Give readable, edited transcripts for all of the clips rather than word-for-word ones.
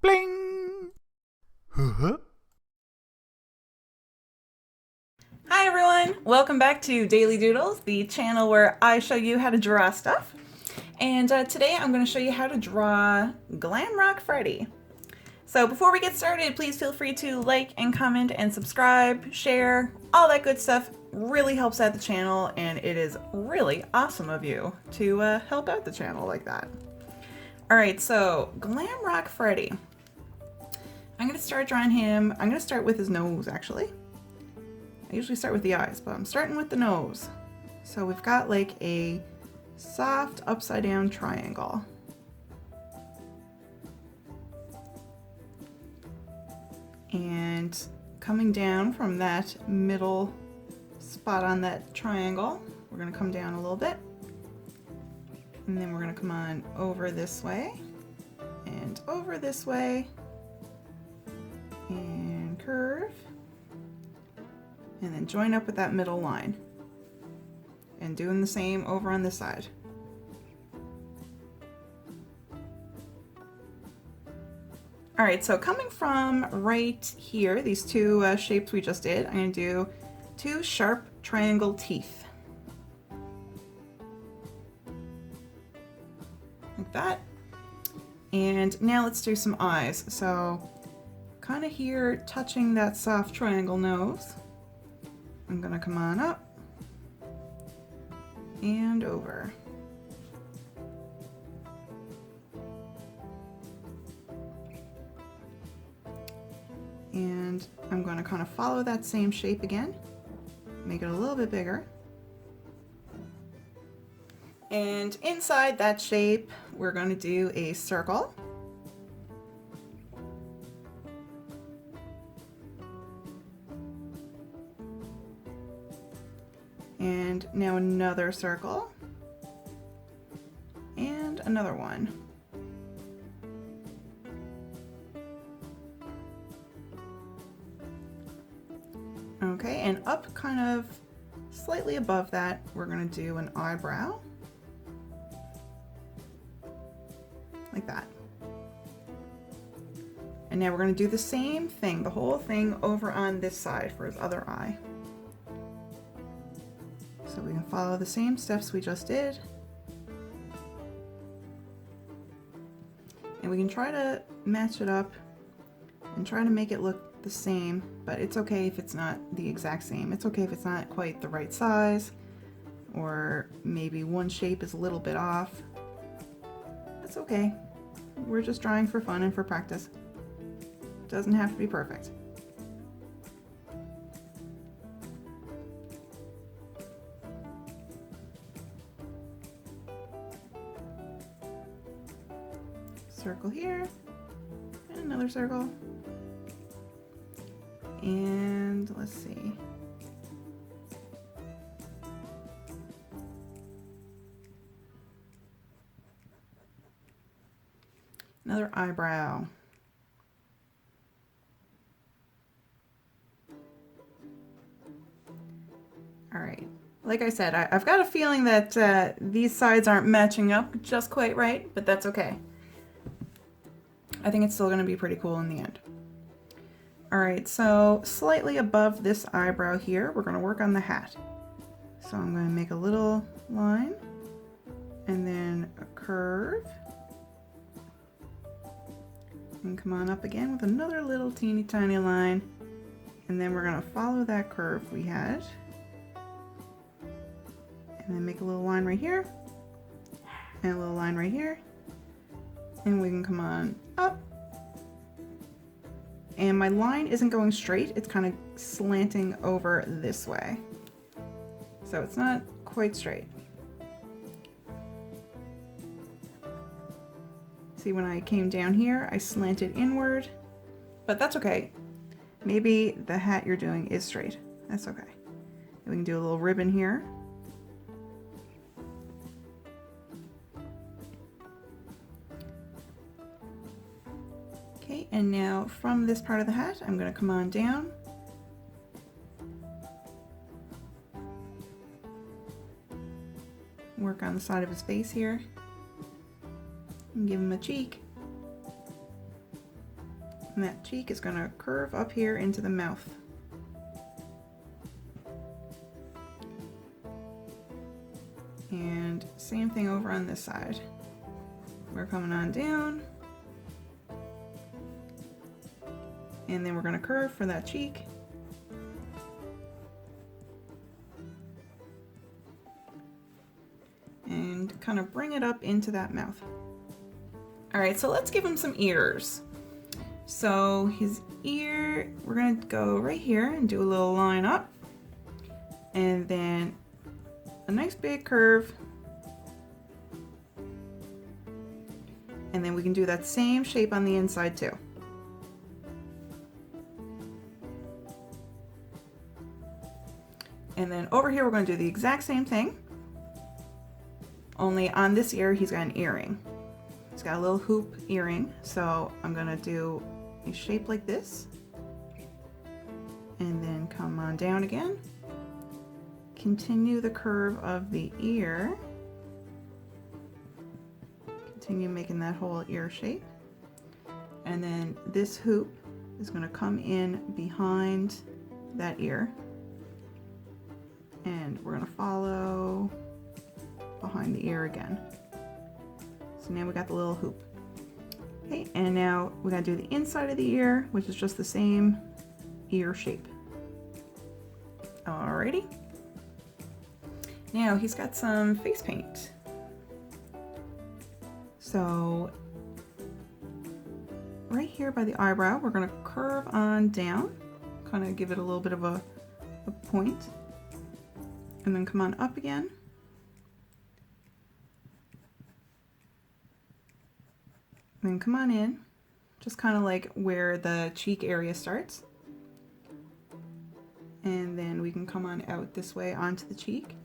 Bling! Huh? Hi everyone! Welcome back to Daily Doodles, the channel where I show you how to draw stuff. And today I'm going to show you how to draw Glamrock Freddy. So before we get started, please feel free to like and comment and subscribe, share, all that good stuff. Really helps out the channel, and it is really awesome of you to help out the channel like that. Alright, so Glamrock Freddy. I'm going to start drawing him. I'm going to start with his nose, actually. I usually start with the eyes, but I'm starting with the nose. So we've got like a soft upside down triangle. And coming down from that middle spot on that triangle, we're going to come down a little bit. And then we're going to come on over this way and over this way and curve. And then join up with that middle line. And doing the same over on this side. Alright, so coming from right here, these two shapes we just did, I'm going to do two sharp triangle teeth. Like that. And now let's do some eyes. So kind of here touching that soft triangle nose. I'm gonna come on up and over. And I'm going to kind of follow that same shape again, make it a little bit bigger. And inside that shape, we're going to do a circle. And now another circle. And another one. Okay, and up kind of slightly above that, we're going to do an eyebrow. Like that. And now we're going to do the same thing, the whole thing over on this side for his other eye. So we can follow the same steps we just did. And we can try to match it up and try to make it look the same, but it's okay if it's not the exact same. It's okay if it's not quite the right size, or maybe one shape is a little bit off. That's okay. We're just drawing for fun and for practice. Doesn't have to be perfect. Circle here, and another circle. And let's see. Another eyebrow. All right. Like I said, I've got a feeling that these sides aren't matching up just quite right, but that's okay. I think it's still going to be pretty cool in the end. All right, so slightly above this eyebrow here, we're going to work on the hat. So I'm going to make a little line and then a curve. And come on up again with another little teeny tiny line. And then we're going to follow that curve we had. And then make a little line right here. And a little line right here. And we can come on up. And my line isn't going straight, it's kind of slanting over this way. So it's not quite straight. See, when I came down here, I slanted inward, but that's okay. Maybe the hat you're doing is straight. That's okay. And we can do a little ribbon here. Okay, and now from this part of the hat, I'm going to come on down. Work on the side of his face here. And give him a cheek. And that cheek is going to curve up here into the mouth. And same thing over on this side. We're coming on down. And then we're going to curve for that cheek. And kind of bring it up into that mouth. All right, so let's give him some ears. So his ear, we're going to go right here and do a little line up. And then a nice big curve. And then we can do that same shape on the inside too. And then over here, we're going to do the exact same thing. Only on this ear, he's got an earring. He's got a little hoop earring. So I'm going to do a shape like this. And then come on down again. Continue the curve of the ear. Continue making that whole ear shape. And then this hoop is going to come in behind that ear. And we're going to follow behind the ear again. So now we got the little hoop. Okay, and now we got to do the inside of the ear, which is just the same ear shape. Alrighty. Now he's got some face paint. So right here by the eyebrow, we're going to curve on down, kind of give it a little bit of a point, and then come on up again. And then come on in, just kind of like where the cheek area starts. And then we can come on out this way onto the cheek.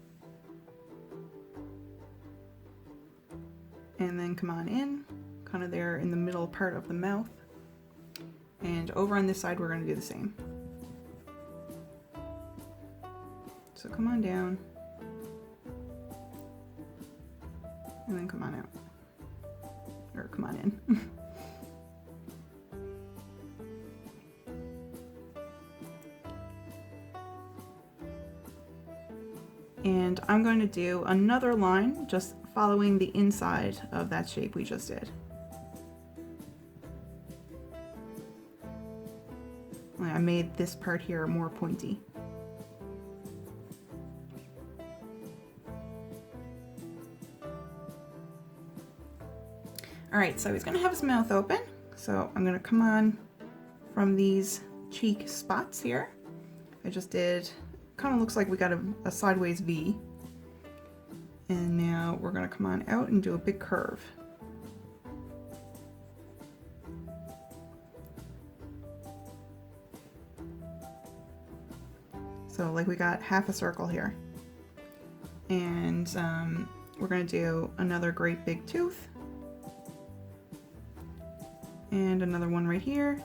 And then come on in, kind of there in the middle part of the mouth. And over on this side, we're going to do the same. So come on down. And then come on out. Or come on in. And I'm going to do another line just following the inside of that shape we just did. I made this part here more pointy. All right, so he's gonna have his mouth open. So I'm gonna come on from these cheek spots here. I just did, kind of looks like we got a sideways V. And now we're gonna come on out and do a big curve. So like we got half a circle here. And we're gonna do another great big tooth. And another one right here.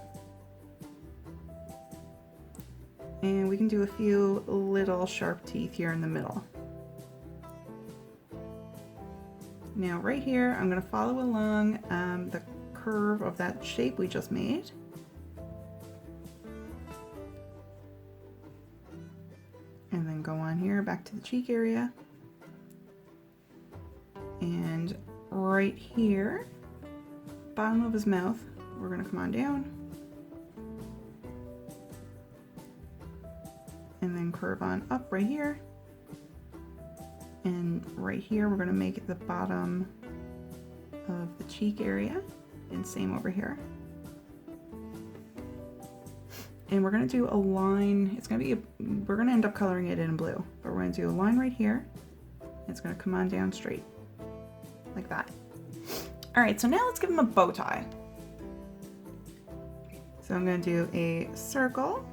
And we can do a few little sharp teeth here in the middle. Now right here, I'm going to follow along the curve of that shape we just made. And then go on here back to the cheek area. And right here, bottom of his mouth, we're going to come on down. And then curve on up right here. And right here, we're going to make it the bottom of the cheek area. And same over here. And we're going to do a line. It's going to be, we're going to end up coloring it in blue. But we're going to do a line right here. It's going to come on down straight. Like that. All right, so now let's give him a bow tie. So I'm going to do a circle.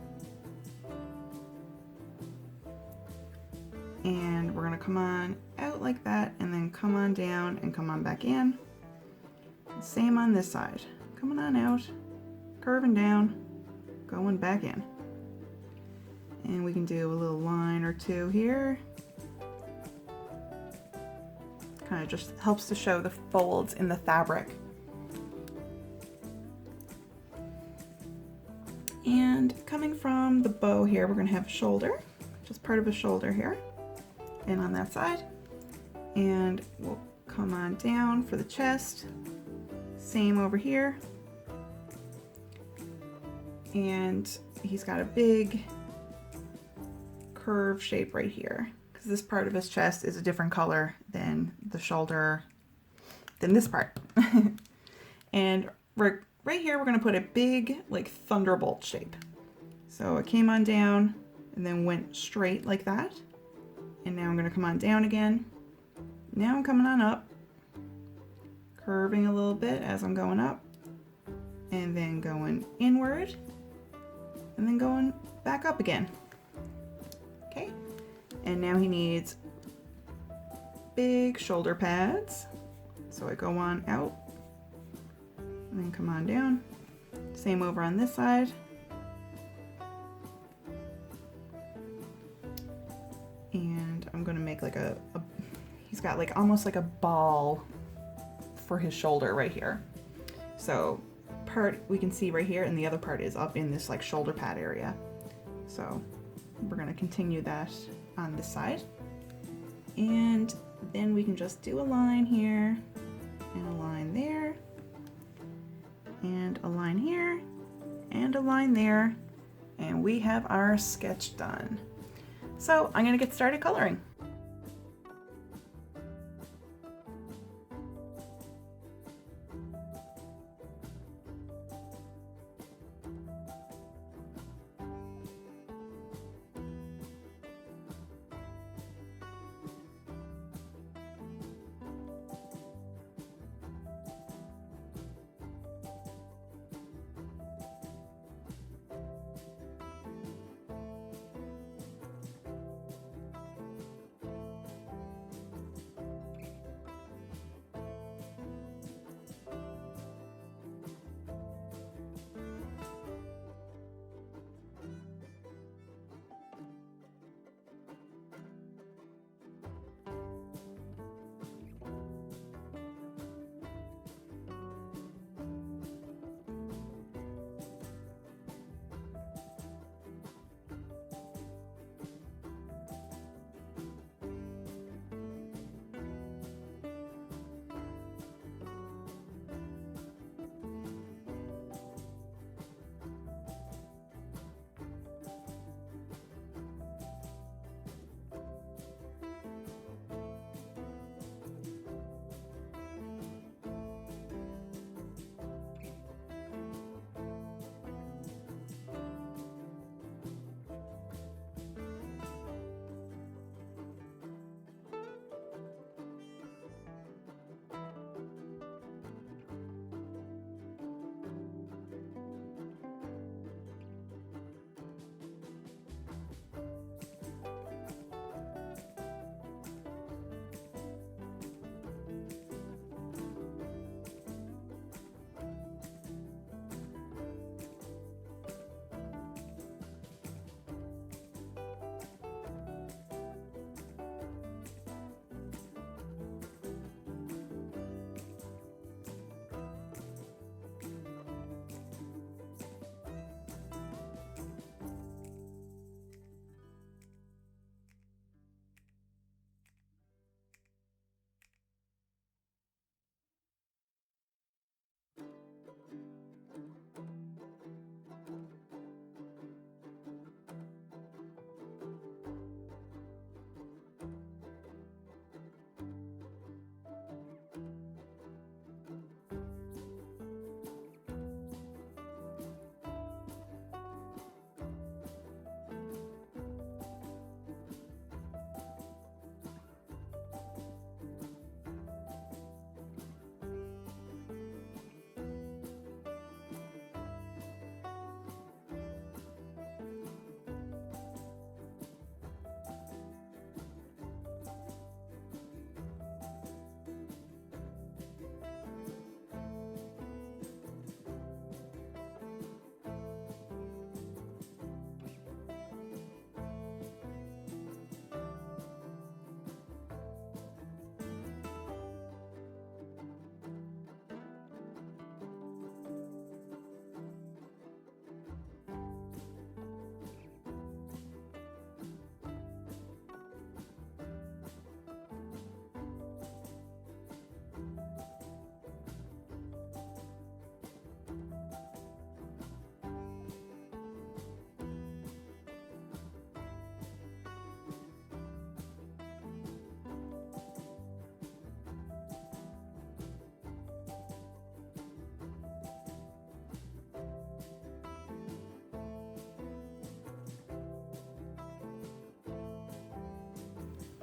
And we're going to come on out like that and then come on down and come on back in. Same on this side. Coming on out, curving down, going back in. And we can do a little line or two here. Kind of just helps to show the folds in the fabric. And coming from the bow here, we're gonna have a shoulder, just part of a shoulder here, and on that side. And we'll come on down for the chest, same over here. And he's got a big curve shape right here, because this part of his chest is a different color than the shoulder, than this part. And right here, we're gonna put a big, like, thunderbolt shape. So it came on down and then went straight like that. And now I'm gonna come on down again. Now I'm coming on up, curving a little bit as I'm going up, and then going inward, and then going back up again. Okay, and now he needs big shoulder pads. So I go on out, and then come on down. Same over on this side. And I'm gonna make like he's got like almost like a ball for his shoulder right here. So part we can see right here, and the other part is up in this like shoulder pad area. So we're gonna continue that on this side. And then we can just do a line here, and a line there, and a line here, and a line there, and we have our sketch done. So I'm gonna get started coloring.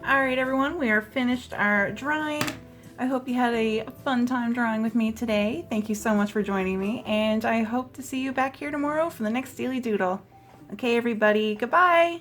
All right, everyone, we are finished our drawing. I hope you had a fun time drawing with me today. Thank you so much for joining me, and I hope to see you back here tomorrow for the next Daily Doodle. Okay, everybody, goodbye.